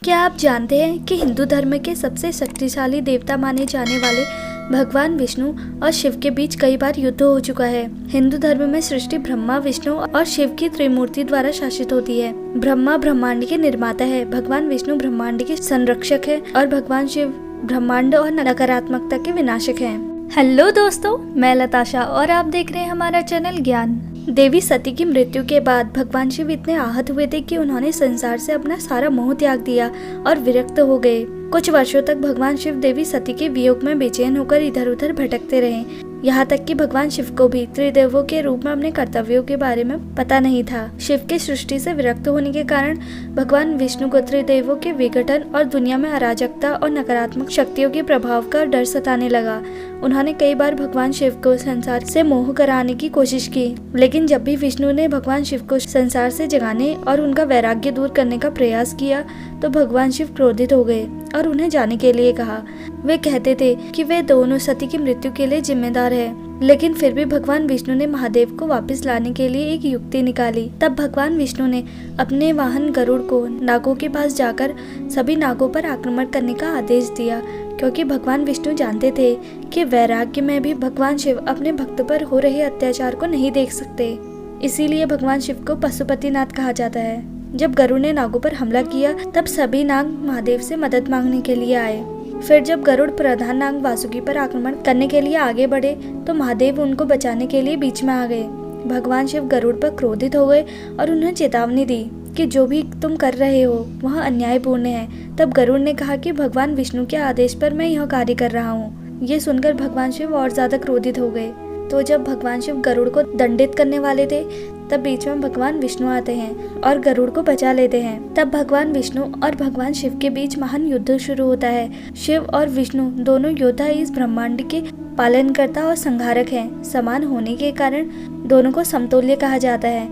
क्या आप जानते हैं कि हिंदू धर्म के सबसे शक्तिशाली देवता माने जाने वाले भगवान विष्णु और शिव के बीच कई बार युद्ध हो चुका है। हिंदू धर्म में सृष्टि ब्रह्मा, विष्णु और शिव की त्रिमूर्ति द्वारा शासित होती है। ब्रह्मा ब्रह्मांड के निर्माता है, भगवान विष्णु ब्रह्मांड के संरक्षक है और भगवान शिव ब्रह्मांड और नकारात्मकता के विनाशक हैं। हेलो दोस्तों, मैं लताशा और आप देख रहे हैं हमारा चैनल ज्ञान। देवी सती की मृत्यु के बाद भगवान शिव इतने आहत हुए थे कि उन्होंने संसार से अपना सारा मोह त्याग दिया और विरक्त हो गए। कुछ वर्षों तक भगवान शिव देवी सती के वियोग में बेचैन होकर इधर उधर भटकते रहे। यहाँ तक कि भगवान शिव को भी त्रिदेवों के रूप में अपने कर्तव्यों के बारे में पता नहीं था। शिव के सृष्टि से विरक्त होने के कारण भगवान विष्णु को त्रिदेवों के विघटन और दुनिया में अराजकता और नकारात्मक शक्तियों के प्रभाव का डर सताने लगा। उन्होंने कई बार भगवान शिव को संसार से मोह कराने की कोशिश की, लेकिन जब भी विष्णु ने भगवान शिव को संसार से जगाने और उनका वैराग्य दूर करने का प्रयास किया तो भगवान शिव क्रोधित हो गए और उन्हें जाने के लिए कहा। वे कहते थे कि वे दोनों सती की मृत्यु के लिए जिम्मेदार है, लेकिन फिर भी भगवान विष्णु ने महादेव को वापस लाने के लिए एक युक्ति निकाली। तब भगवान विष्णु ने अपने वाहन गरुड़ को नागों के पास जाकर सभी नागों पर आक्रमण करने का आदेश दिया, क्योंकि भगवान विष्णु जानते थे कि वैराग्य में भी भगवान शिव अपने भक्त पर हो रहे अत्याचार को नहीं देख सकते। इसीलिए भगवान शिव को पशुपतिनाथ कहा जाता है। जब गरुड़ ने नागों पर हमला किया तब सभी नाग महादेव से मदद मांगने के लिए आए। फिर जब गरुड़ प्रधान नाग वासुकी पर आक्रमण करने के लिए आगे बढ़े तो महादेव उनको बचाने के लिए बीच में आ गए। भगवान शिव गरुड़ पर क्रोधित हो गए और उन्हें चेतावनी दी कि जो भी तुम कर रहे हो वह अन्यायपूर्ण है। तब गरुड़ ने कहा कि भगवान विष्णु के आदेश पर मैं यह कार्य कर रहा हूँ। ये सुनकर भगवान शिव और ज्यादा क्रोधित हो गए। तो जब भगवान शिव गरुड़ को दंडित करने वाले थे तब बीच में भगवान विष्णु आते हैं और गरुड़ को बचा लेते हैं। तब भगवान विष्णु और भगवान शिव के बीच महान युद्ध शुरू होता है। शिव और विष्णु दोनों योद्धा इस ब्रह्मांड के पालनकर्ता और संहारक हैं। समान होने के कारण दोनों को समतुल्य कहा जाता है,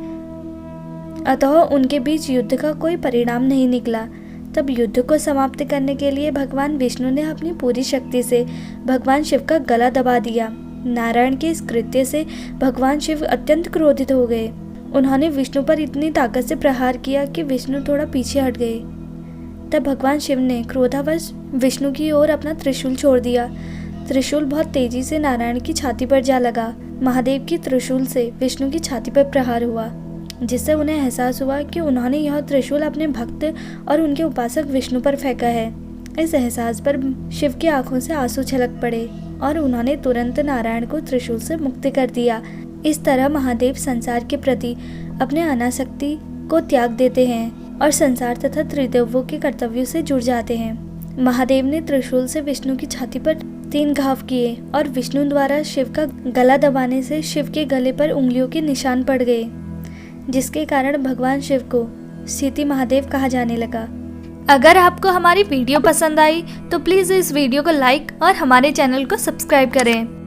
अतः उनके बीच युद्ध का कोई परिणाम नहीं निकला। तब युद्ध को समाप्त करने के लिए भगवान विष्णु ने अपनी पूरी शक्ति से भगवान शिव का गला दबा दिया। नारायण के इस कृत्य से भगवान शिव अत्यंत क्रोधित हो गए। उन्होंने विष्णु पर इतनी ताकत से प्रहार किया कि विष्णु थोड़ा पीछे हट गए। तब भगवान शिव ने क्रोधावश विष्णु की ओर अपना त्रिशूल छोड़ दिया। त्रिशूल बहुत तेजी से नारायण की छाती पर जा लगा। महादेव की त्रिशूल से विष्णु की छाती पर प्रहार हुआ, जिससे उन्हें एहसास हुआ कि उन्होंने यह त्रिशूल अपने भक्त और उनके उपासक विष्णु पर फेंका है। इस एहसास पर शिव की आंखों से आंसू छलक पड़े और उन्होंने तुरंत नारायण को त्रिशूल से मुक्त कर दिया। इस तरह महादेव संसार के प्रति अपने अनासक्ति को त्याग देते हैं और संसार तथा त्रिदेवों के कर्तव्यों से जुड़ जाते हैं। महादेव ने त्रिशूल से विष्णु की छाती पर 3 घाव किए और विष्णु द्वारा शिव का गला दबाने से शिव के गले पर उंगलियों के निशान पड़ गए, जिसके कारण भगवान शिव को सीती महादेव कहा जाने लगा। अगर आपको हमारी वीडियो पसंद आई तो प्लीज़ इस वीडियो को लाइक और हमारे चैनल को सब्सक्राइब करें।